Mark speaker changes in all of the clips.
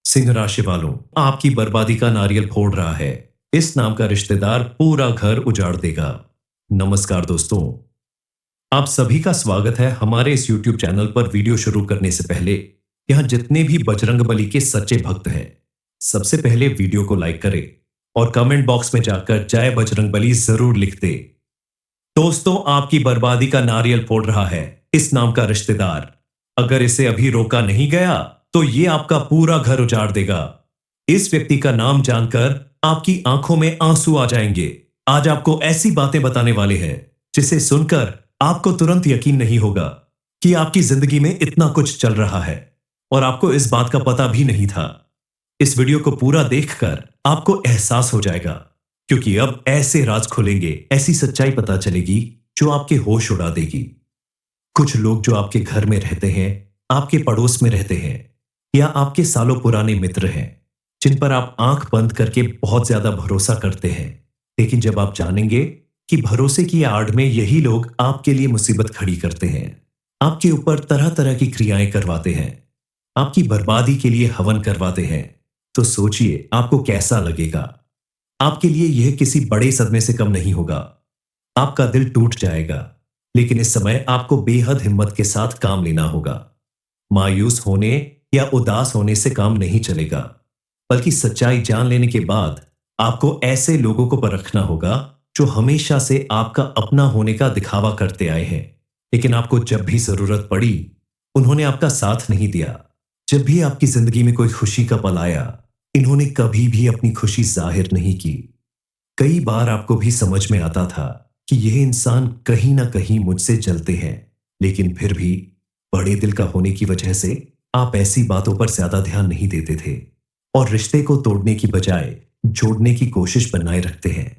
Speaker 1: सिंह राशि वालों, आपकी बर्बादी का नारियल फोड़ रहा है। इस नाम का रिश्तेदार पूरा घर उजाड़ देगा। नमस्कार दोस्तों, आप सभी का स्वागत है हमारे इस YouTube चैनल पर। वीडियो शुरू करने से पहले यहाँ जितने भी बजरंगबली के सच्चे भक्त हैं, सबसे पहले वीडियो को लाइक करें और कमेंट बॉक्स में जाकर जय बजरंगबली जरूर लिख दे। दोस्तों, आपकी बर्बादी का नारियल फोड़ रहा है इस नाम का रिश्तेदार। अगर इसे अभी रोका नहीं गया तो ये आपका पूरा घर उजाड़ देगा। इस व्यक्ति का नाम जानकर आपकी आंखों में आंसू आ जाएंगे। आज आपको ऐसी बातें बताने वाले हैं जिसे सुनकर आपको तुरंत यकीन नहीं होगा कि आपकी जिंदगी में इतना कुछ चल रहा है और आपको इस बात का पता भी नहीं था। इस वीडियो को पूरा देखकर आपको एहसास हो जाएगा, क्योंकि अब ऐसे राज खुलेंगे, ऐसी सच्चाई पता चलेगी जो आपके होश उड़ा देगी। कुछ लोग जो आपके घर में रहते हैं, आपके पड़ोस में रहते हैं या आपके सालों पुराने मित्र हैं, जिन पर आप आंख बंद करके बहुत ज्यादा भरोसा करते हैं, लेकिन जब आप जानेंगे कि भरोसे की आड़ में यही लोग आपके लिए मुसीबत खड़ी करते हैं, आपके ऊपर तरह तरह की क्रियाएं करवाते हैं, आपकी बर्बादी के लिए हवन करवाते हैं, तो सोचिए आपको कैसा लगेगा। आपके लिए यह किसी बड़े सदमे से कम नहीं होगा। आपका दिल टूट जाएगा, लेकिन इस समय आपको बेहद हिम्मत के साथ काम लेना होगा। मायूस होने या उदास होने से काम नहीं चलेगा, बल्कि सच्चाई जान लेने के बाद आपको ऐसे लोगों को परखना होगा जो हमेशा से आपका अपना होने का दिखावा करते आए हैं, लेकिन आपको जब भी जरूरत पड़ी उन्होंने आपका साथ नहीं दिया। जब भी आपकी जिंदगी में कोई खुशी का पल आया, इन्होंने कभी भी अपनी खुशी जाहिर नहीं की। कई बार आपको भी समझ में आता था कि यह इंसान कहीं ना कहीं मुझसे जलते हैं, लेकिन फिर भी बड़े दिल का होने की वजह से आप ऐसी बातों पर ज्यादा ध्यान नहीं देते थे और रिश्ते को तोड़ने की बजाय जोड़ने की कोशिश बनाए रखते हैं।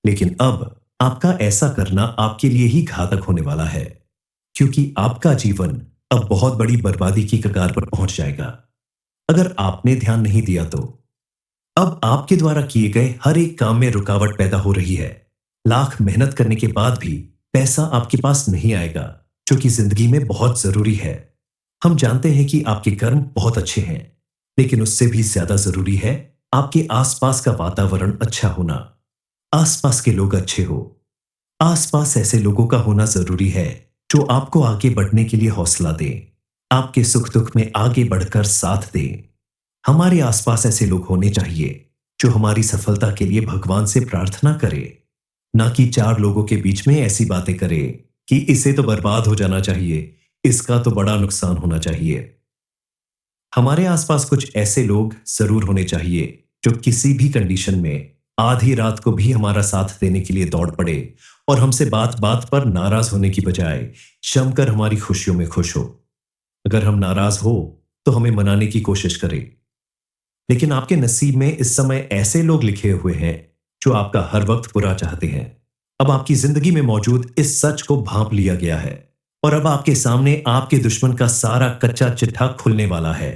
Speaker 1: लेकिन अब आपका ऐसा करना आपके लिए ही घातक होने वाला है, क्योंकि आपका जीवन अब बहुत बड़ी बर्बादी की कगार पर पहुंच जाएगा अगर आपने ध्यान नहीं दिया तो। अब आपके द्वारा किए गए हर एक काम में रुकावट पैदा हो रही है। लाख मेहनत करने के बाद भी पैसा आपके पास नहीं आएगा, जो कि जिंदगी में बहुत जरूरी है। हम जानते हैं कि आपके कर्म बहुत अच्छे हैं, लेकिन उससे भी ज्यादा जरूरी है आपके आसपास का वातावरण अच्छा होना, आसपास के लोग अच्छे हो। आसपास ऐसे लोगों का होना जरूरी है जो आपको आगे बढ़ने के लिए हौसला दें, आपके सुख दुख में आगे बढ़कर साथ दें। हमारे आसपास ऐसे लोग होने चाहिए जो हमारी सफलता के लिए भगवान से प्रार्थना करे, ना कि चार लोगों के बीच में ऐसी बातें करे कि इसे तो बर्बाद हो जाना चाहिए, इसका तो बड़ा नुकसान होना चाहिए। हमारे आसपास कुछ ऐसे लोग जरूर होने चाहिए जो किसी भी कंडीशन में आधी रात को भी हमारा साथ देने के लिए दौड़ पड़े और हमसे बात बात पर नाराज होने की बजाय जमकर हमारी खुशियों में खुश हो। अगर हम नाराज हो तो हमें मनाने की कोशिश करें, लेकिन आपके नसीब में इस समय ऐसे लोग लिखे हुए हैं जो आपका हर वक्त बुरा चाहते हैं। अब आपकी जिंदगी में मौजूद इस सच को भांप लिया गया है और अब आपके सामने आपके दुश्मन का सारा कच्चा चिट्ठा खुलने वाला है।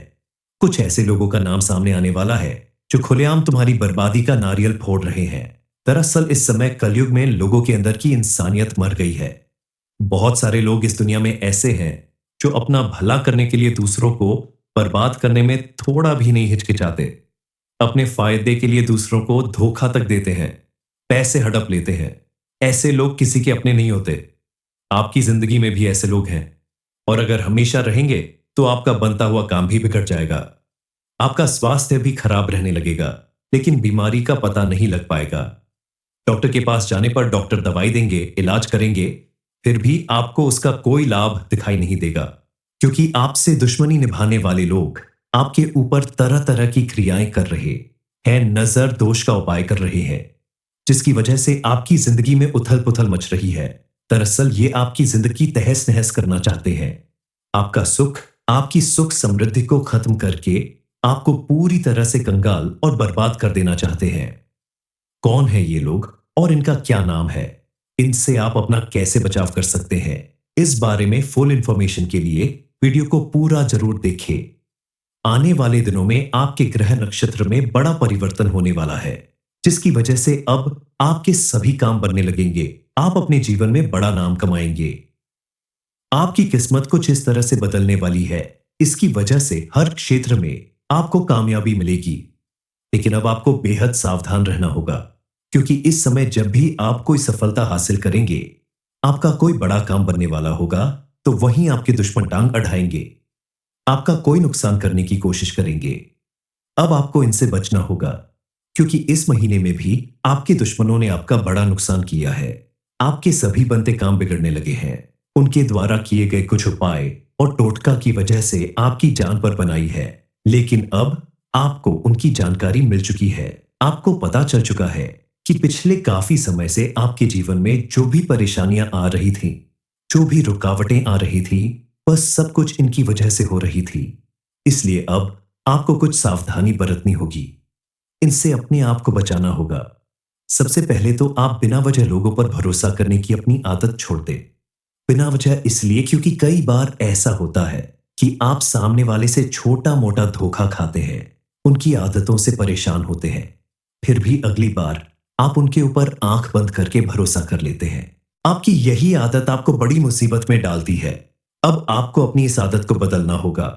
Speaker 1: कुछ ऐसे लोगों का नाम सामने आने वाला है जो खुलेआम तुम्हारी बर्बादी का नारियल फोड़ रहे हैं। दरअसल इस समय कलयुग में लोगों के अंदर की इंसानियत मर गई है। बहुत सारे लोग इस दुनिया में ऐसे हैं जो अपना भला करने के लिए दूसरों को बर्बाद करने में थोड़ा भी नहीं हिचकिचाते। अपने फायदे के लिए दूसरों को धोखा तक देते हैं, पैसे हड़प लेते हैं। ऐसे लोग किसी के अपने नहीं होते। आपकी जिंदगी में भी ऐसे लोग हैं, और अगर हमेशा रहेंगे तो आपका बनता हुआ काम भी बिगड़ जाएगा। आपका स्वास्थ्य भी खराब रहने लगेगा, लेकिन बीमारी का पता नहीं लग पाएगा। डॉक्टर के पास जाने पर डॉक्टर दवाई देंगे, इलाज करेंगे, फिर भी आपको उसका कोई लाभ दिखाई नहीं देगा, क्योंकि आपसे दुश्मनी निभाने वाले लोग आपके ऊपर तरह तरह की क्रियाएं कर रहे हैं, नजर दोष का उपाय कर रहे हैं, जिसकी वजह से आपकी जिंदगी में उथल पुथल मच रही है। दरअसल ये आपकी जिंदगी तहस नहस करना चाहते हैं। आपका सुख, आपकी सुख समृद्धि को खत्म करके आपको पूरी तरह से कंगाल और बर्बाद कर देना चाहते हैं। कौन है ये लोग और इनका क्या नाम है? इनसे आप अपना कैसे बचाव कर सकते हैं? इस बारे में फुल इंफॉर्मेशन के लिए वीडियो को पूरा जरूर देखें। आने वाले दिनों में आपके ग्रह नक्षत्र में बड़ा परिवर्तन होने वाला है, जिसकी वजह से अब आपके सभी काम बनने लगेंगे। आप अपने जीवन में बड़ा नाम कमाएंगे। आपकी किस्मत कुछ इस तरह से बदलने वाली है, इसकी वजह से हर क्षेत्र में आपको कामयाबी मिलेगी। लेकिन अब आपको बेहद सावधान रहना होगा, क्योंकि इस समय जब भी आप कोई सफलता हासिल करेंगे, आपका कोई बड़ा काम बनने वाला होगा, तो वहीं आपके दुश्मन टांग अड़ाएंगे, आपका कोई नुकसान करने की कोशिश करेंगे। अब आपको इनसे बचना होगा, क्योंकि इस महीने में भी आपके दुश्मनों ने आपका बड़ा नुकसान किया है। आपके सभी बनते काम बिगड़ने लगे हैं। उनके द्वारा किए गए कुछ उपाय और टोटका की वजह से आपकी जान पर बनाई है। लेकिन अब आपको उनकी जानकारी मिल चुकी है। आपको पता चल चुका है कि पिछले काफी समय से आपके जीवन में जो भी परेशानियां आ रही थी, जो भी रुकावटें आ रही थी, बस सब कुछ इनकी वजह से हो रही थी। इसलिए अब आपको कुछ सावधानी बरतनी होगी। इनसे अपने आप को बचाना होगा। सबसे पहले तो आप बिना वजह लोगों पर भरोसा करने की अपनी आदत छोड़ दें। बिना वजह इसलिए क्योंकि कई बार ऐसा होता है कि आप सामने वाले से छोटा मोटा धोखा खाते हैं, उनकी आदतों से परेशान होते हैं, फिर भी अगली बार आप उनके ऊपर आंख बंद करके भरोसा कर लेते हैं। आपकी यही आदत आपको बड़ी मुसीबत में डालती है। अब आपको अपनी इस आदत को बदलना होगा,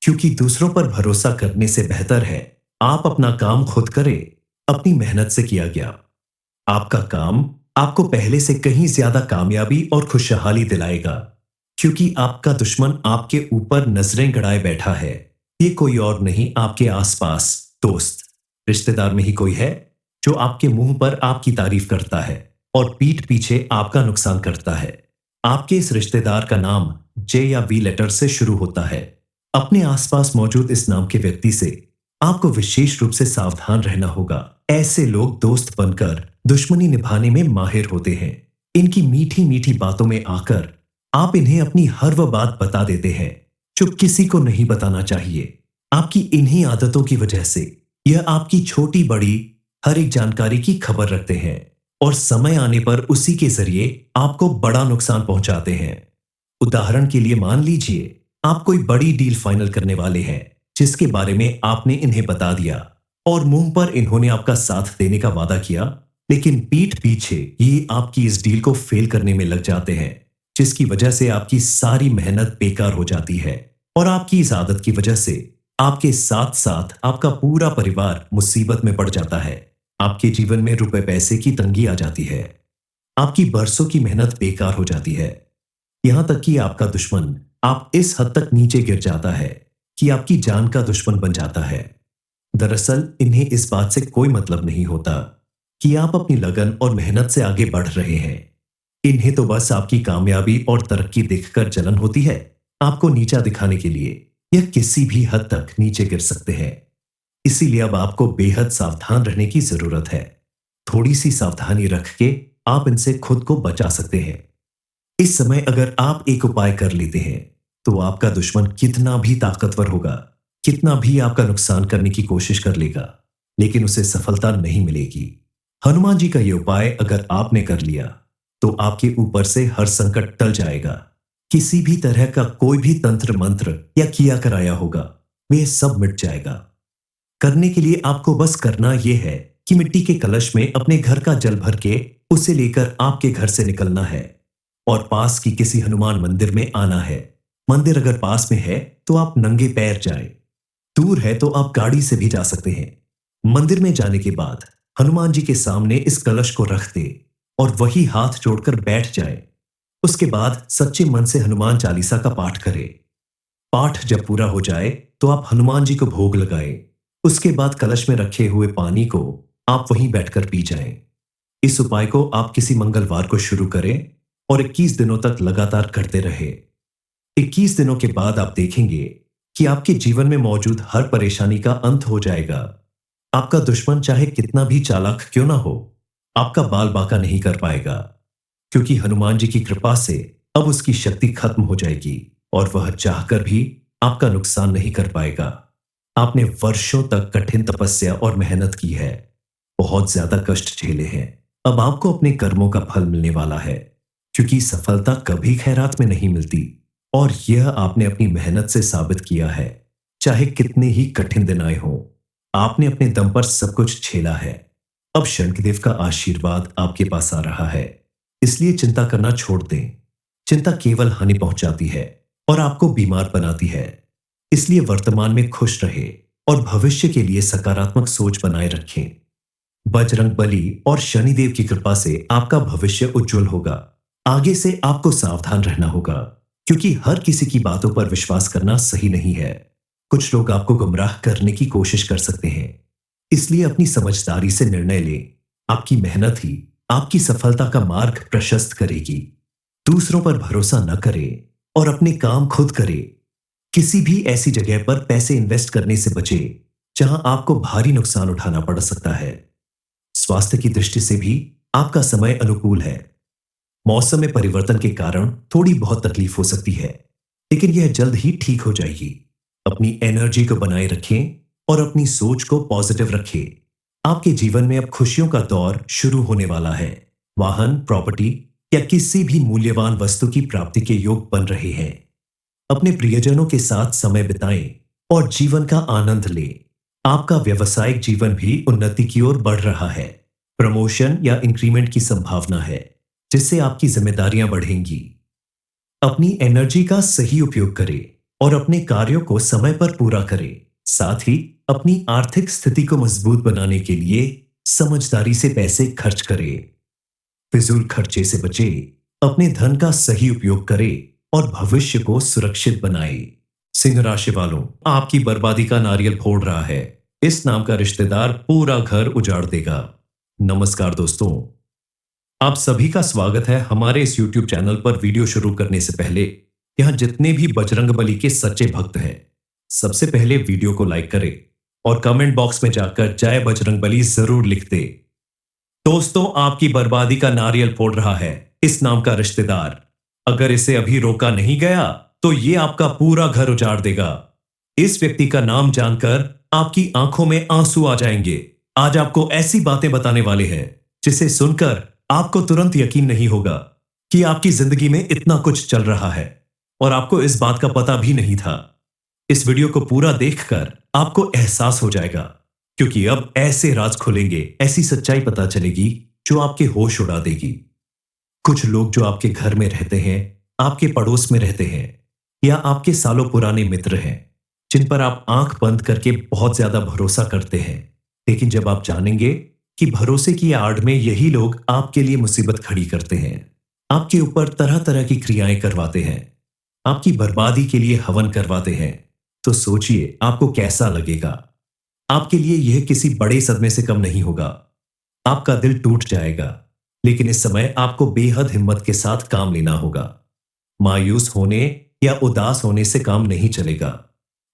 Speaker 1: क्योंकि दूसरों पर भरोसा करने से बेहतर है आप अपना काम खुद करें, अपनी मेहनत से किया गया। आपका काम आपको पहले से कहीं ज्यादा कामयाबी और खुशहाली दिलाएगा, क्योंकि आपका दुश्मन आपके ऊपर नजरें गड़ाए बैठा है। ये कोई और नहीं, आपके आसपास दोस्त, रिश्तेदार में ही कोई है जो आपके मुंह पर आपकी तारीफ करता है और पीठ पीछे आपका नुकसान करता है। आपके इस रिश्तेदार का नाम जे या वी लेटर से शुरू होता है। अपने आसपास मौजूद इस नाम के व्यक्ति से आपको विशेष रूप से सावधान रहना होगा। ऐसे लोग दोस्त बनकर दुश्मनी निभाने में माहिर होते हैं। इनकी मीठी मीठी बातों में आकर आप इन्हें अपनी हर वह बात बता देते हैं जो किसी को नहीं बताना चाहिए। आपकी इन्हीं आदतों की वजह से यह आपकी छोटी बड़ी हर एक जानकारी की खबर रखते हैं और समय आने पर उसी के जरिए आपको बड़ा नुकसान पहुंचाते हैं। उदाहरण के लिए मान लीजिए आप कोई बड़ी डील फाइनल करने वाले हैं, जिसके बारे में आपने इन्हें बता दिया और मुंह पर इन्होंने आपका साथ देने का वादा किया, लेकिन पीठ पीछे ये आपकी इस डील को फेल करने में लग जाते हैं, जिसकी वजह से आपकी सारी मेहनत बेकार हो जाती है और आपकी इस आदत की वजह से आपके साथ साथ आपका पूरा परिवार मुसीबत में पड़ जाता है। आपके जीवन में रुपए पैसे की तंगी आ जाती है। आपकी बरसों की मेहनत बेकार हो जाती है। यहां तक कि आपका दुश्मन आप इस हद तक नीचे गिर जाता है कि आपकी जान का दुश्मन बन जाता है। दरअसल इन्हें इस बात से कोई मतलब नहीं होता कि आप अपनी लगन और मेहनत से आगे बढ़ रहे हैं। इन्हें तो बस आपकी कामयाबी और तरक्की देखकर जलन होती है। आपको नीचा दिखाने के लिए यह किसी भी हद तक नीचे गिर सकते हैं। इसीलिए अब आपको बेहद सावधान रहने की जरूरत है। थोड़ी सी सावधानी रख के आप इनसे खुद को बचा सकते हैं। इस समय अगर आप एक उपाय कर लेते हैं, तो आपका दुश्मन कितना भी ताकतवर होगा, कितना भी आपका नुकसान करने की कोशिश कर लेगा, लेकिन उसे सफलता नहीं मिलेगी। हनुमान जी का यह उपाय अगर आपने कर लिया, तो आपके ऊपर से हर संकट टल जाएगा। किसी भी तरह का कोई भी तंत्र मंत्र या किया कराया होगा, वह सब मिट जाएगा। करने के लिए आपको बस करना यह है कि मिट्टी के कलश में अपने घर का जल भर के उसे लेकर आपके घर से निकलना है और पास की किसी हनुमान मंदिर में आना है। मंदिर अगर पास में है तो आप नंगे पैर जाएं। दूर है तो आप गाड़ी से भी जा सकते हैं। मंदिर में जाने के बाद हनुमान जी के सामने इस कलश को रख दे और वही हाथ जोड़कर बैठ जाए। उसके बाद सच्चे मन से हनुमान चालीसा का पाठ करें। पाठ जब पूरा हो जाए तो आप हनुमान जी को भोग लगाएं। उसके बाद कलश में रखे हुए पानी को आप वहीं बैठकर पी जाएं। इस उपाय को आप किसी मंगलवार को शुरू करें और 21 दिनों तक लगातार करते रहे। 21 दिनों के बाद आप देखेंगे कि आपके जीवन में मौजूद हर परेशानी का अंत हो जाएगा। आपका दुश्मन चाहे कितना भी चालाक क्यों ना हो, आपका बाल बांका नहीं कर पाएगा, क्योंकि हनुमान जी की कृपा से अब उसकी शक्ति खत्म हो जाएगी और वह चाहकर भी आपका नुकसान नहीं कर पाएगा। आपने वर्षों तक कठिन तपस्या और मेहनत की है, बहुत ज्यादा कष्ट झेले हैं। अब आपको अपने कर्मों का फल मिलने वाला है, क्योंकि सफलता कभी खैरात में नहीं मिलती और यह आपने अपनी मेहनत से साबित किया है। चाहे कितने ही कठिन दिन आए हों, आपने अपने दम पर सब कुछ झेला है। अब शनिदेव का आशीर्वाद आपके पास आ रहा है, इसलिए चिंता करना छोड़ दें। चिंता केवल हानि पहुंचाती है और आपको बीमार बनाती है। इसलिए वर्तमान में खुश रहे और भविष्य के लिए सकारात्मक सोच बनाए रखें। बजरंगबली और शनिदेव की कृपा से आपका भविष्य उज्जवल होगा। आगे से आपको सावधान रहना होगा, क्योंकि हर किसी की बातों पर विश्वास करना सही नहीं है। कुछ लोग आपको गुमराह करने की कोशिश कर सकते हैं, इसलिए अपनी समझदारी से निर्णय लें। आपकी मेहनत ही आपकी सफलता का मार्ग प्रशस्त करेगी। दूसरों पर भरोसा न करें और अपने काम खुद करें। किसी भी ऐसी जगह पर पैसे इन्वेस्ट करने से बचें जहां आपको भारी नुकसान उठाना पड़ सकता है। स्वास्थ्य की दृष्टि से भी आपका समय अनुकूल है। मौसम में परिवर्तन के कारण थोड़ी बहुत तकलीफ हो सकती है, लेकिन यह जल्द ही ठीक हो जाएगी। अपनी एनर्जी को बनाए रखें और अपनी सोच को पॉजिटिव रखें। आपके जीवन में अब खुशियों का दौर शुरू होने वाला है। वाहन, प्रॉपर्टी या किसी भी मूल्यवान वस्तु की प्राप्ति के योग बन रहे हैं। अपने प्रियजनों के साथ समय बिताएं और जीवन का आनंद लें। आपका व्यवसायिक जीवन भी उन्नति की ओर बढ़ रहा है। प्रमोशन या इंक्रीमेंट की संभावना है, जिससे आपकी जिम्मेदारियां बढ़ेंगी। अपनी एनर्जी का सही उपयोग करें और अपने कार्यों को समय पर पूरा करें। साथ ही अपनी आर्थिक स्थिति को मजबूत बनाने के लिए समझदारी से पैसे खर्च करें। फिजूल खर्चे से बचें, अपने धन का सही उपयोग करें और भविष्य को सुरक्षित बनाएं। सिंह राशि वालों, आपकी बर्बादी का नारियल फोड़ रहा है। इस नाम का रिश्तेदार पूरा घर उजाड़ देगा। नमस्कार दोस्तों, आप सभी का स्वागत है हमारे इस YouTube चैनल पर। वीडियो शुरू करने से पहले यहां जितने भी बजरंगबली के सच्चे भक्त हैं, सबसे पहले वीडियो को लाइक करें और कमेंट बॉक्स में जाकर जय बजरंगबली जरूर लिख दे। दोस्तों, आपकी बर्बादी का नारियल फोड़ रहा है इस नाम का रिश्तेदार। अगर इसे अभी रोका नहीं गया तो ये आपका पूरा घर उजाड़ देगा। इस व्यक्ति का नाम जानकर आपकी आंखों में आंसू आ जाएंगे। आज आपको ऐसी बातें बताने वाले हैं जिसे सुनकर आपको तुरंत यकीन नहीं होगा कि आपकी जिंदगी में इतना कुछ चल रहा है और आपको इस बात का पता भी नहीं था। इस वीडियो को पूरा देखकर आपको एहसास हो जाएगा, क्योंकि अब ऐसे राज खुलेंगे, ऐसी सच्चाई पता चलेगी जो आपके होश उड़ा देगी। कुछ लोग जो आपके घर में रहते हैं, आपके पड़ोस में रहते हैं या आपके सालों पुराने मित्र हैं, जिन पर आप आंख बंद करके बहुत ज्यादा भरोसा करते हैं, लेकिन जब आप जानेंगे कि भरोसे की आड़ में यही लोग आपके लिए मुसीबत खड़ी करते हैं, आपके ऊपर तरह तरह की क्रियाएं करवाते हैं, आपकी बर्बादी के लिए हवन करवाते हैं, तो सोचिए आपको कैसा लगेगा। आपके लिए यह किसी बड़े सदमे से कम नहीं होगा। आपका दिल टूट जाएगा, लेकिन इस समय आपको बेहद हिम्मत के साथ काम लेना होगा। मायूस होने या उदास होने से काम नहीं चलेगा,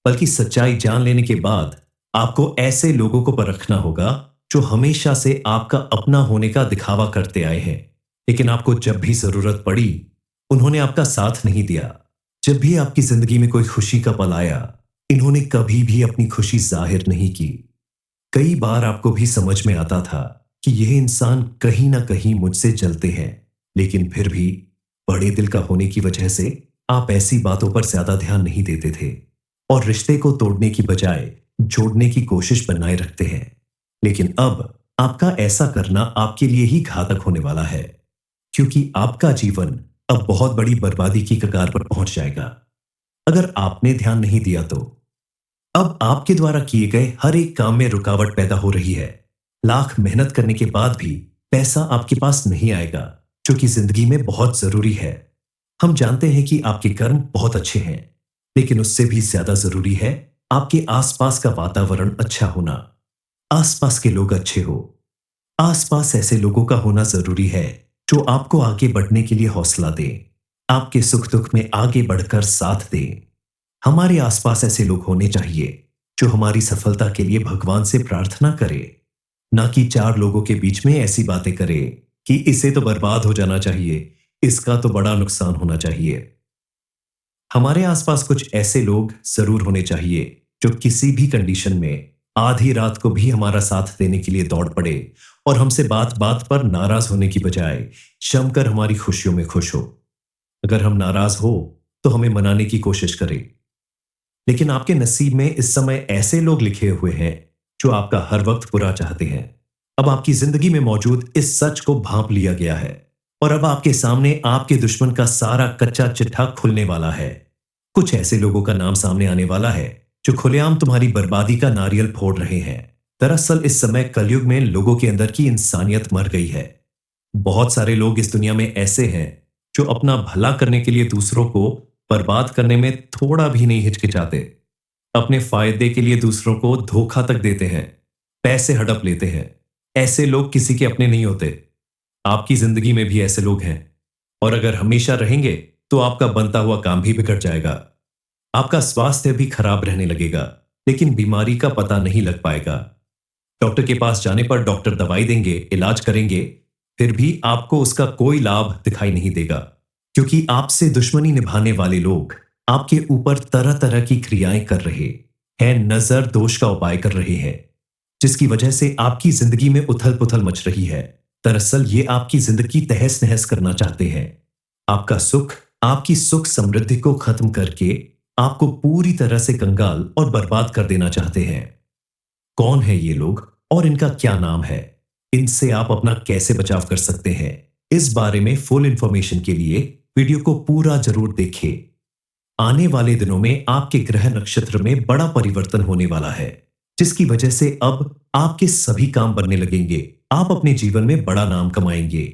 Speaker 1: बल्कि सच्चाई जान लेने के बाद आपको ऐसे लोगों को परखना होगा जो हमेशा से आपका अपना होने का दिखावा करते आए हैं, लेकिन आपको जब भी जरूरत पड़ी उन्होंने आपका साथ नहीं दिया। जब भी आपकी जिंदगी में कोई खुशी का पल आया, इन्होंने कभी भी अपनी खुशी जाहिर नहीं की। कई बार आपको भी समझ में आता था कि यह इंसान कहीं ना कहीं मुझसे जलते हैं, लेकिन फिर भी बड़े दिल का होने की वजह से आप ऐसी बातों पर ज्यादा ध्यान नहीं देते थे और रिश्ते को तोड़ने की बजाय जोड़ने की कोशिश बनाए रखते हैं। लेकिन अब आपका ऐसा करना आपके लिए ही घातक होने वाला है, क्योंकि आपका जीवन अब बहुत बड़ी बर्बादी की कगार पर पहुंच जाएगा अगर आपने ध्यान नहीं दिया तो। अब आपके द्वारा किए गए हर एक काम में रुकावट पैदा हो रही है। लाख मेहनत करने के बाद भी पैसा आपके पास नहीं आएगा, जो कि जिंदगी में बहुत जरूरी है। हम जानते हैं कि आपके कर्म बहुत अच्छे हैं, लेकिन उससे भी ज्यादा जरूरी है आपके आसपास का वातावरण अच्छा होना, आसपास के लोग अच्छे हो। आसपास ऐसे लोगों का होना जरूरी है जो आपको आगे बढ़ने के लिए हौसला दें, आपके सुख दुख में आगे बढ़कर साथ दें। हमारे आसपास ऐसे लोग होने चाहिए जो हमारी सफलता के लिए भगवान से प्रार्थना करें, ना कि चार लोगों के बीच में ऐसी बातें करे कि इसे तो बर्बाद हो जाना चाहिए, इसका तो बड़ा नुकसान होना चाहिए। हमारे आसपास कुछ ऐसे लोग जरूर होने चाहिए जो किसी भी कंडीशन में आधी रात को भी हमारा साथ देने के लिए दौड़ पड़े और हमसे बात बात पर नाराज होने की बजाय जमकर हमारी खुशियों में खुश हो। अगर हम नाराज हो तो हमें मनाने की कोशिश करें, लेकिन आपके नसीब में इस समय ऐसे लोग लिखे हुए हैं जो आपका हर वक्त बुरा चाहते हैं। अब आपकी जिंदगी में मौजूद इस सच को भांप लिया गया है और अब आपके सामने आपके दुश्मन का सारा कच्चा चिट्ठा खुलने वाला है। कुछ ऐसे लोगों का नाम सामने आने वाला है जो खुलेआम तुम्हारी बर्बादी का नारियल फोड़ रहे हैं। दरअसल इस समय कलयुग में लोगों के अंदर की इंसानियत मर गई है। बहुत सारे लोग इस दुनिया में ऐसे हैं जो अपना भला करने के लिए दूसरों को बर्बाद करने में थोड़ा भी नहीं हिचकिचाते। अपने फायदे के लिए दूसरों को धोखा तक देते हैं, पैसे हड़प लेते हैं। ऐसे लोग किसी के अपने नहीं होते। आपकी जिंदगी में भी ऐसे लोग हैं, और अगर हमेशा रहेंगे तो आपका बनता हुआ काम भी बिगड़ जाएगा। आपका स्वास्थ्य भी खराब रहने लगेगा, लेकिन बीमारी का पता नहीं लग पाएगा। डॉक्टर के पास जाने पर डॉक्टर दवाई देंगे, इलाज करेंगे, फिर भी आपको उसका कोई लाभ दिखाई नहीं देगा, क्योंकि आपसे दुश्मनी निभाने वाले लोग आपके ऊपर तरह तरह की क्रियाएं कर रहे हैं, नजर दोष का उपाय कर रहे हैं, जिसकी वजह से आपकी जिंदगी में उथल पुथल मच रही है। दरअसल ये आपकी जिंदगी तहस नहस करना चाहते हैं। आपका सुख, आपकी सुख समृद्धि को खत्म करके आपको पूरी तरह से कंगाल और बर्बाद कर देना चाहते हैं। कौन है ये लोग और इनका क्या नाम है? इनसे आप अपना कैसे बचाव कर सकते हैं? इस बारे में फुल इंफॉर्मेशन के लिए वीडियो को पूरा जरूर देखें। आने वाले दिनों में आपके ग्रह नक्षत्र में बड़ा परिवर्तन होने वाला है, जिसकी वजह से अब आपके सभी काम बनने लगेंगे। आप अपने जीवन में बड़ा नाम कमाएंगे।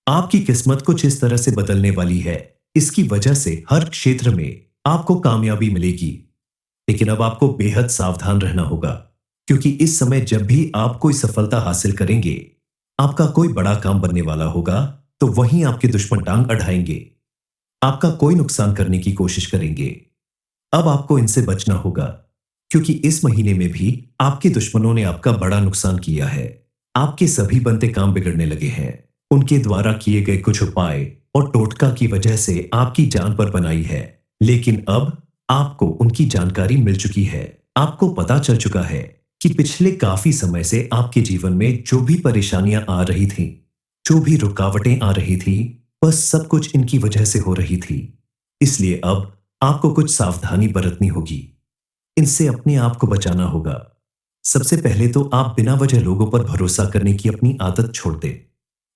Speaker 1: आपकी किस्मत कुछ इस तरह से बदलने वाली है, इसकी वजह से हर क्षेत्र में आपको कामयाबी मिलेगी। लेकिन अब आपको बेहद सावधान रहना होगा, क्योंकि इस समय जब भी आप कोई सफलता हासिल करेंगे, आपका कोई बड़ा काम बनने वाला होगा, तो वहीं आपके दुश्मन टांग अड़ाएंगे, आपका कोई नुकसान करने की कोशिश करेंगे। अब आपको इनसे बचना होगा, क्योंकि इस महीने में भी आपके दुश्मनों ने आपका बड़ा नुकसान किया है। आपके सभी बनते काम बिगड़ने लगे हैं। उनके द्वारा किए गए कुछ उपाय और टोटका की वजह से आपकी जान पर बनाई है, लेकिन अब आपको उनकी जानकारी मिल चुकी है। आपको पता चल चुका है कि पिछले काफी समय से आपके जीवन में जो भी परेशानियां आ रही थी, जो भी रुकावटें आ रही थी, बस सब कुछ इनकी वजह से हो रही थी। इसलिए अब आपको कुछ सावधानी बरतनी होगी। इनसे अपने आप को बचाना होगा। सबसे पहले तो आप बिना वजह लोगों पर भरोसा करने की अपनी आदत छोड़ दें।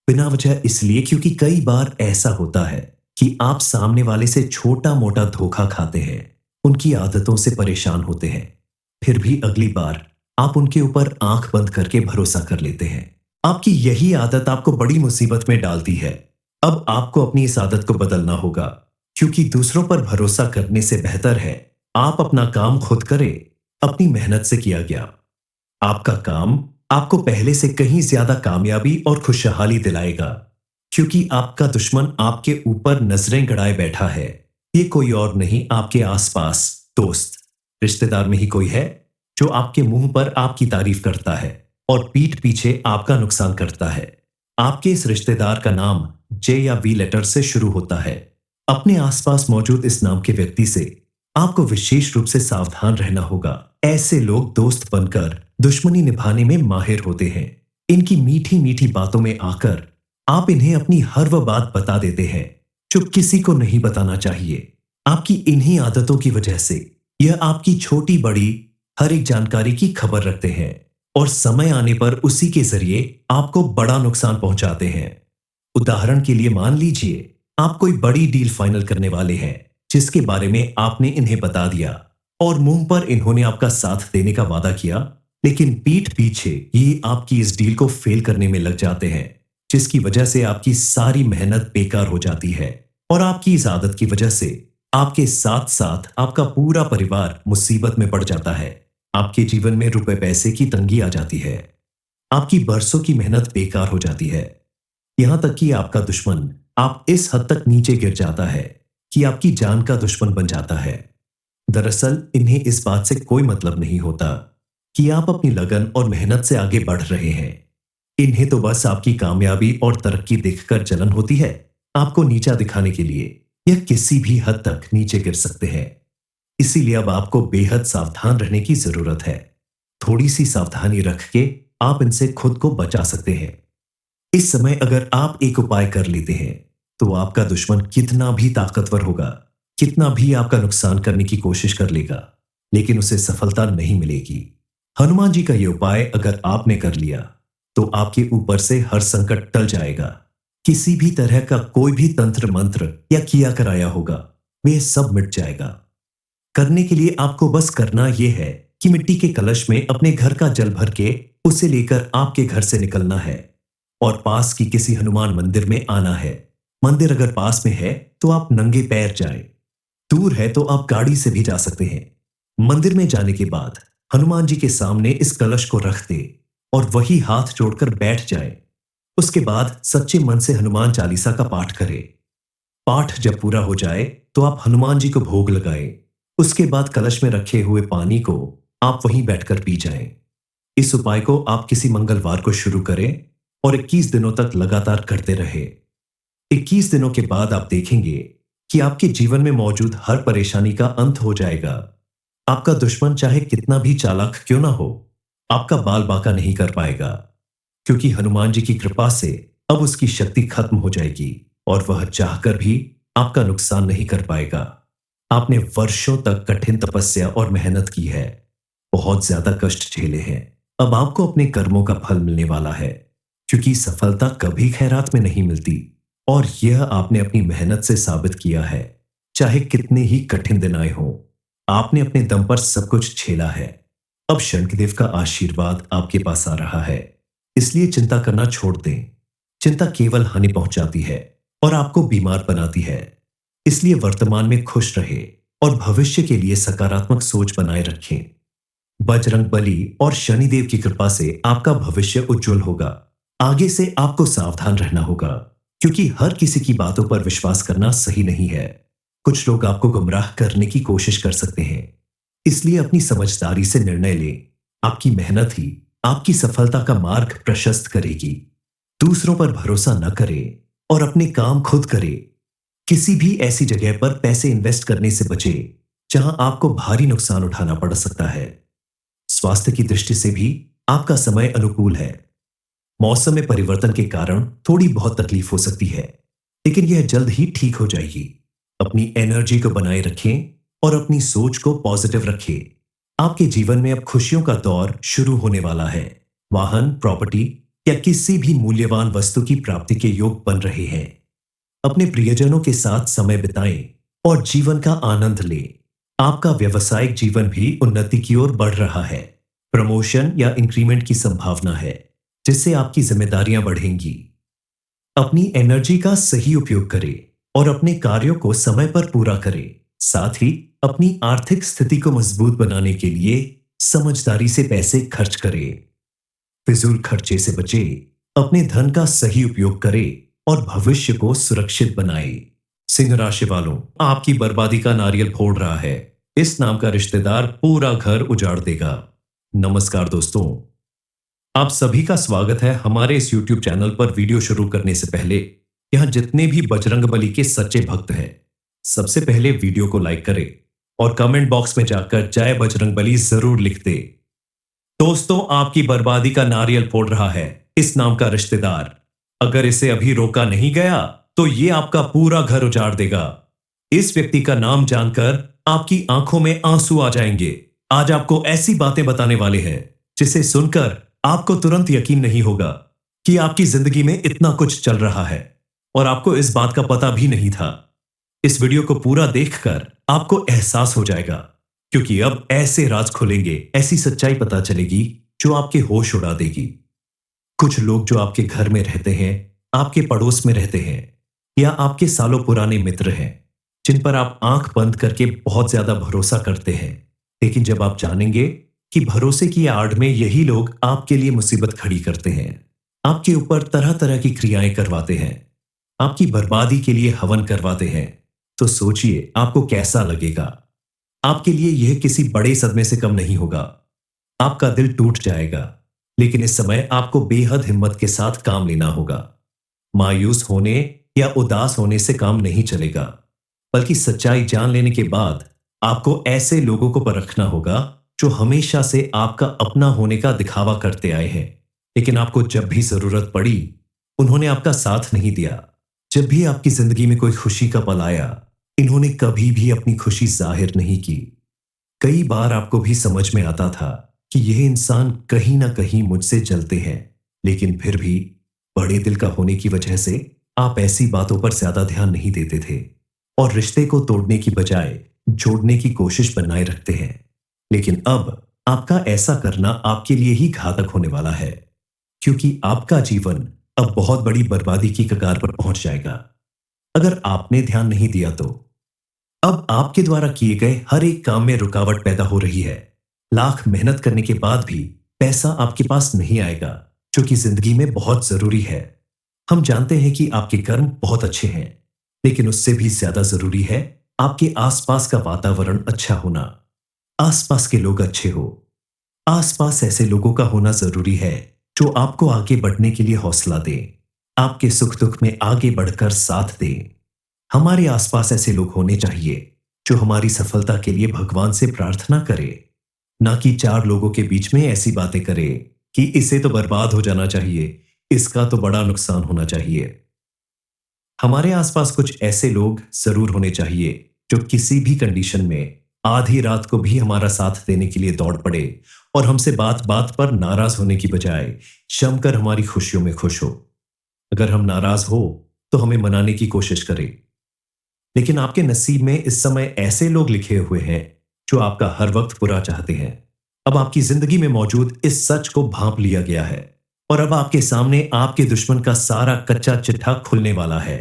Speaker 1: बिना वजह इसलिए क्योंकि कई बार ऐसा होता है कि आप सामने वाले से छोटा मोटा धोखा खाते हैं, उनकी आदतों से परेशान होते हैं, फिर भी अगली बार आप उनके ऊपर आंख बंद करके भरोसा कर लेते हैं। आपकी यही आदत आपको बड़ी मुसीबत में डालती है। अब आपको अपनी इस आदत को बदलना होगा, क्योंकि दूसरों पर भरोसा करने से बेहतर है आप अपना काम खुद करें। अपनी मेहनत से किया गया आपका काम आपको पहले से कहीं ज्यादा कामयाबी और खुशहाली दिलाएगा, क्योंकि आपका दुश्मन आपके ऊपर नजरें गड़ाए बैठा है। ये कोई और नहीं, आपके आसपास दोस्त रिश्तेदार में ही कोई है जो आपके मुंह पर आपकी तारीफ करता है और पीठ पीछे आपका नुकसान करता है। आपके इस रिश्तेदार का नाम जे या वी लेटर से शुरू होता है। अपने आसपास मौजूद इस नाम के व्यक्ति से आपको विशेष रूप से सावधान रहना होगा। ऐसे लोग दोस्त बनकर दुश्मनी निभाने में माहिर होते हैं। इनकी मीठी मीठी बातों में आकर आप इन्हें अपनी हर वह बात बता देते हैं जो किसी को नहीं बताना चाहिए। आपकी इन्हीं आदतों की वजह से यह आपकी छोटी बड़ी हर एक जानकारी की खबर रखते हैं और समय आने पर उसी के जरिए आपको बड़ा नुकसान पहुंचाते हैं। उदाहरण के लिए मान लीजिए आप कोई बड़ी डील फाइनल करने वाले हैं, जिसके बारे में आपने इन्हें बता दिया और मुंह पर इन्होंने आपका साथ देने का वादा किया, लेकिन पीठ पीछे ये आपकी इस डील को फेल करने में लग जाते हैं, जिसकी वजह से आपकी सारी मेहनत बेकार हो जाती है। और आपकी इस आदत की वजह से आपके साथ साथ आपका पूरा परिवार मुसीबत में पड़ जाता है। आपके जीवन में रुपए पैसे की तंगी आ जाती है। आपकी बरसों की मेहनत बेकार हो जाती है। यहां तक कि आपका दुश्मन आप इस हद तक नीचे गिर जाता है कि आपकी जान का दुश्मन बन जाता है। दरअसल इन्हें इस बात से कोई मतलब नहीं होता कि आप अपनी लगन और मेहनत से आगे बढ़ रहे हैं। इन्हें तो बस आपकी कामयाबी और तरक्की देखकर जलन होती है। आपको नीचा दिखाने के लिए यह किसी भी हद तक नीचे गिर सकते हैं। इसीलिए अब आपको बेहद सावधान रहने की जरूरत है। थोड़ी सी सावधानी रख के आप इनसे खुद को बचा सकते हैं। इस समय अगर आप एक उपाय कर लेते हैं तो आपका दुश्मन कितना भी ताकतवर होगा, कितना भी आपका नुकसान करने की कोशिश कर लेगा, लेकिन उसे सफलता नहीं मिलेगी। हनुमान जी का यह उपाय अगर आपने कर लिया तो आपके ऊपर से हर संकट टल जाएगा। किसी भी तरह का कोई भी तंत्र मंत्र या किया कराया होगा, वे सब मिट जाएगा। करने के लिए आपको बस करना यह है कि मिट्टी के कलश में अपने घर का जल भर के उसे लेकर आपके घर से निकलना है और पास की किसी हनुमान मंदिर में आना है। मंदिर अगर पास में है तो आप नंगे पैर जाएं। दूर है तो आप गाड़ी से भी जा सकते हैं। मंदिर में जाने के बाद हनुमान जी के सामने इस कलश को रख दे और वही हाथ जोड़कर बैठ जाए। उसके बाद सच्चे मन से हनुमान चालीसा का पाठ करें। पाठ जब पूरा हो जाए तो आप हनुमान जी को भोग लगाएं। उसके बाद कलश में रखे हुए पानी को आप वहीं बैठकर पी जाएं। इस उपाय को आप किसी मंगलवार को शुरू करें और 21 दिनों तक लगातार करते रहे। 21 दिनों के बाद आप देखेंगे कि आपके जीवन में मौजूद हर परेशानी का अंत हो जाएगा। आपका दुश्मन चाहे कितना भी चालाक क्यों ना हो, आपका बाल बांका नहीं कर पाएगा, क्योंकि हनुमान जी की कृपा से अब उसकी शक्ति खत्म हो जाएगी और वह चाहकर भी आपका नुकसान नहीं कर पाएगा। आपने वर्षों तक कठिन तपस्या और मेहनत की है, बहुत ज्यादा कष्ट झेले हैं। अब आपको अपने कर्मों का फल मिलने वाला है, क्योंकि सफलता कभी खैरात में नहीं मिलती और यह आपने अपनी मेहनत से साबित किया है। चाहे कितने ही कठिन दिन आए हों, आपने अपने दम पर सब कुछ झेला है। अब शनिदेव का आशीर्वाद आपके पास आ रहा है, इसलिए चिंता करना छोड़ दें। चिंता केवल हानि पहुंचाती है और आपको बीमार बनाती है। इसलिए वर्तमान में खुश रहे और भविष्य के लिए सकारात्मक सोच बनाए रखें। बजरंग बली और शनिदेव की कृपा से आपका भविष्य उज्जवल होगा। आगे से आपको सावधान रहना होगा, क्योंकि हर किसी की बातों पर विश्वास करना सही नहीं है। कुछ लोग आपको गुमराह करने की कोशिश कर सकते हैं, इसलिए अपनी समझदारी से निर्णय लें। आपकी मेहनत ही आपकी सफलता का मार्ग प्रशस्त करेगी। दूसरों पर भरोसा न करें और अपने काम खुद करें। किसी भी ऐसी जगह पर पैसे इन्वेस्ट करने से बचें जहां आपको भारी नुकसान उठाना पड़ सकता है। स्वास्थ्य की दृष्टि से भी आपका समय अनुकूल है। मौसम में परिवर्तन के कारण थोड़ी बहुत तकलीफ हो सकती है, लेकिन यह जल्द ही ठीक हो जाएगी। अपनी एनर्जी को बनाए रखें और अपनी सोच को पॉजिटिव रखें। आपके जीवन में अब खुशियों का दौर शुरू होने वाला है। वाहन, प्रॉपर्टी या किसी भी मूल्यवान वस्तु की प्राप्ति के योग बन रहे हैं। अपने प्रियजनों के साथ समय बिताएं और जीवन का आनंद लें। आपका व्यवसायिक जीवन भी उन्नति की ओर बढ़ रहा है। प्रमोशन या इंक्रीमेंट की संभावना है, जिससे आपकी जिम्मेदारियां बढ़ेंगी। अपनी एनर्जी का सही उपयोग करें और अपने कार्यों को समय पर पूरा करें। साथ ही अपनी आर्थिक स्थिति को मजबूत बनाने के लिए समझदारी से पैसे खर्च करें। फिजूल खर्चे से बचें, अपने धन का सही उपयोग करें और भविष्य को सुरक्षित बनाएं। सिंह राशि वालों, आपकी बर्बादी का नारियल फोड़ रहा है। इस नाम का रिश्तेदार पूरा घर उजाड़ देगा। नमस्कार दोस्तों, आप सभी का स्वागत है हमारे इस YouTube चैनल पर। वीडियो शुरू करने से पहले यहां जितने भी बजरंग बली के सच्चे भक्त हैं, सबसे पहले वीडियो को लाइक करें और कमेंट बॉक्स में जाकर जय बजरंग बली जरूर लिख दे। दोस्तों, आपकी बर्बादी का नारियल फोड़ रहा है इस नाम का रिश्तेदार। अगर इसे अभी रोका नहीं गया तो ये आपका पूरा घर उजाड़ देगा। इस व्यक्ति का नाम जानकर आपकी आंखों में आंसू आ जाएंगे। आज आपको ऐसी बातें बताने वाले हैं जिसे सुनकर आपको तुरंत यकीन नहीं होगा कि आपकी जिंदगी में इतना कुछ चल रहा है और आपको इस बात का पता भी नहीं था। इस वीडियो को पूरा देखकर आपको एहसास हो जाएगा, क्योंकि अब ऐसे राज खुलेंगे, ऐसी सच्चाई पता चलेगी जो आपके होश उड़ा देगी। कुछ लोग जो आपके घर में रहते हैं, आपके पड़ोस में रहते हैं या आपके सालों पुराने मित्र हैं, जिन पर आप आंख बंद करके बहुत ज्यादा भरोसा करते हैं, लेकिन जब आप जानेंगे कि भरोसे की आड़ में यही लोग आपके लिए मुसीबत खड़ी करते हैं, आपके ऊपर तरह तरह की क्रियाएं करवाते हैं, आपकी बर्बादी के लिए हवन करवाते हैं, तो सोचिए आपको कैसा लगेगा। आपके लिए यह किसी बड़े सदमे से कम नहीं होगा। आपका दिल टूट जाएगा, लेकिन इस समय आपको बेहद हिम्मत के साथ काम लेना होगा। मायूस होने या उदास होने से काम नहीं चलेगा, बल्कि सच्चाई जान लेने के बाद आपको ऐसे लोगों को परखना होगा जो हमेशा से आपका अपना होने का दिखावा करते आए हैं, लेकिन आपको जब भी जरूरत पड़ी उन्होंने आपका साथ नहीं दिया। जब भी आपकी जिंदगी में कोई खुशी का पल आया, इन्होंने कभी भी अपनी खुशी जाहिर नहीं की। कई बार आपको भी समझ में आता था कि यह इंसान कहीं ना कहीं मुझसे जलते हैं, लेकिन फिर भी बड़े दिल का होने की वजह से आप ऐसी बातों पर ज्यादा ध्यान नहीं देते थे और रिश्ते को तोड़ने की बजाय जोड़ने की कोशिश बनाए रखते हैं, लेकिन अब आपका ऐसा करना आपके लिए ही घातक होने वाला है, क्योंकि आपका जीवन अब बहुत बड़ी बर्बादी की कगार पर पहुंच जाएगा अगर आपने ध्यान नहीं दिया तो। अब आपके द्वारा किए गए हर एक काम में रुकावट पैदा हो रही है। लाख मेहनत करने के बाद भी पैसा आपके पास नहीं आएगा, जो कि जिंदगी में बहुत जरूरी है। हम जानते हैं कि आपके कर्म बहुत अच्छे हैं, लेकिन उससे भी ज्यादा जरूरी है आपके आसपास का वातावरण अच्छा होना, आसपास के लोग अच्छे हो। आसपास ऐसे लोगों का होना जरूरी है जो आपको आगे बढ़ने के लिए हौसला दें, आपके सुख दुख में आगे बढ़कर साथ दें। हमारे आसपास ऐसे लोग होने चाहिए जो हमारी सफलता के लिए भगवान से प्रार्थना करे, ना कि चार लोगों के बीच में ऐसी बातें करे कि इसे तो बर्बाद हो जाना चाहिए, इसका तो बड़ा नुकसान होना चाहिए। हमारे आसपास कुछ ऐसे लोग जरूर होने चाहिए जो किसी भी कंडीशन में आधी रात को भी हमारा साथ देने के लिए दौड़ पड़े और हमसे बात बात पर नाराज होने की बजाय जमकर हमारी खुशियों में खुश हो। अगर हम नाराज हो तो हमें मनाने की कोशिश करें, लेकिन आपके नसीब में इस समय ऐसे लोग लिखे हुए हैं जो आपका हर वक्त बुरा चाहते हैं। अब आपकी जिंदगी में मौजूद इस सच को भांप लिया गया है और अब आपके सामने आपके दुश्मन का सारा कच्चा चिट्ठा खुलने वाला है।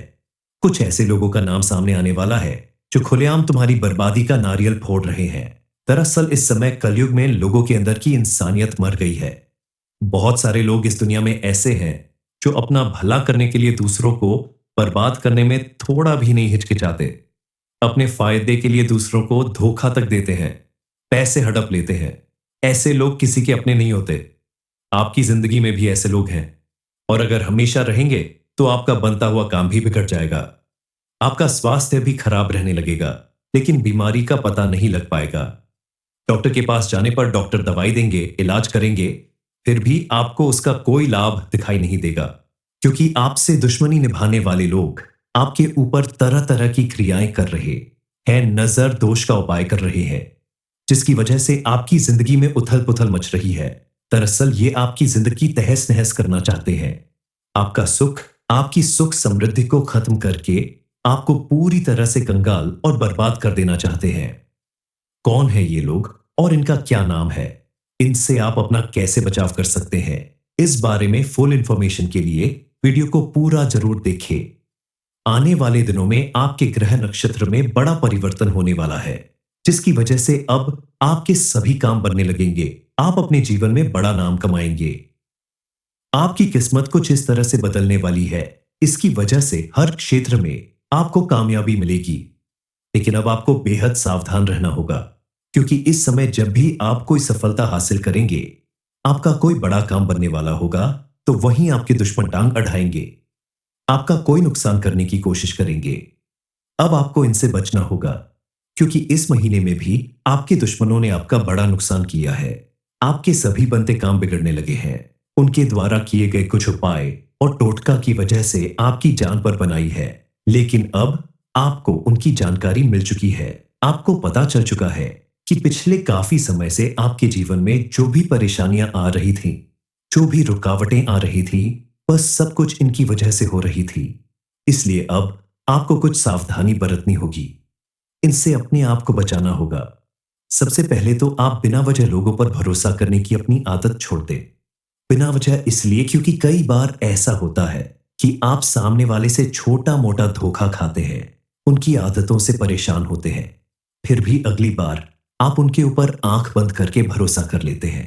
Speaker 1: कुछ ऐसे लोगों का नाम सामने आने वाला है जो खुलेआम तुम्हारी बर्बादी का नारियल फोड़ रहे हैं। दरअसल इस समय कलयुग में लोगों के अंदर की इंसानियत मर गई है। बहुत सारे लोग इस दुनिया में ऐसे हैं जो अपना भला करने के लिए दूसरों को बर्बाद करने में थोड़ा भी नहीं हिचकिचाते। अपने फायदे के लिए दूसरों को धोखा तक देते हैं, पैसे हड़प लेते हैं। ऐसे लोग किसी के अपने नहीं होते। आपकी जिंदगी में भी ऐसे लोग हैं, और अगर हमेशा रहेंगे तो आपका बनता हुआ काम भी बिगड़ जाएगा। आपका स्वास्थ्य भी खराब रहने लगेगा, लेकिन बीमारी का पता नहीं लग पाएगा। डॉक्टर के पास जाने पर डॉक्टर दवाई देंगे, इलाज करेंगे, फिर भी आपको उसका कोई लाभ दिखाई नहीं देगा, क्योंकि आपसे दुश्मनी निभाने वाले लोग आपके ऊपर तरह तरह की क्रियाएं कर रहे हैं, नजर दोष का उपाय कर रहे हैं, जिसकी वजह से आपकी जिंदगी में उथल पुथल मच रही है। दरअसल ये आपकी जिंदगी तहस नहस करना चाहते हैं। आपका सुख, आपकी सुख समृद्धि को खत्म करके आपको पूरी तरह से कंगाल और बर्बाद कर देना चाहते हैं। कौन है ये लोग और इनका क्या नाम है? इनसे आप अपना कैसे बचाव कर सकते हैं? इस बारे में फुल इंफॉर्मेशन के लिए वीडियो को पूरा जरूर देखें। आने वाले दिनों में आपके ग्रह नक्षत्र में बड़ा परिवर्तन होने वाला है, जिसकी वजह से अब आपके सभी काम बनने लगेंगे। आप अपने जीवन में बड़ा नाम कमाएंगे। आपकी किस्मत कुछ इस तरह से बदलने वाली है, इसकी वजह से हर क्षेत्र में आपको कामयाबी मिलेगी। लेकिन अब आपको बेहद सावधान रहना होगा, क्योंकि इस समय जब भी आप कोई सफलता हासिल करेंगे, आपका कोई बड़ा काम बनने वाला होगा, तो वहीं आपके दुश्मन टांग अड़ाएंगे, आपका कोई नुकसान करने की कोशिश करेंगे। अब आपको इनसे बचना होगा, क्योंकि इस महीने में भी आपके दुश्मनों ने आपका बड़ा नुकसान किया है। आपके सभी बनते काम बिगड़ने लगे हैं। उनके द्वारा किए गए कुछ उपाय और टोटका की वजह से आपकी जान पर बनाई है, लेकिन अब आपको उनकी जानकारी मिल चुकी है। आपको पता चल चुका है कि पिछले काफी समय से आपके जीवन में जो भी परेशानियां आ रही थी, जो भी रुकावटें आ रही थी, बस सब कुछ इनकी वजह से हो रही थी। इसलिए अब आपको कुछ सावधानी बरतनी होगी, इनसे अपने आप को बचाना होगा। सबसे पहले तो आप बिना वजह लोगों पर भरोसा करने की अपनी आदत छोड़ दें। बिना वजह इसलिए क्योंकि कई बार ऐसा होता है कि आप सामने वाले से छोटा मोटा धोखा खाते हैं, उनकी आदतों से परेशान होते हैं, फिर भी अगली बार आप उनके ऊपर आंख बंद करके भरोसा कर लेते हैं।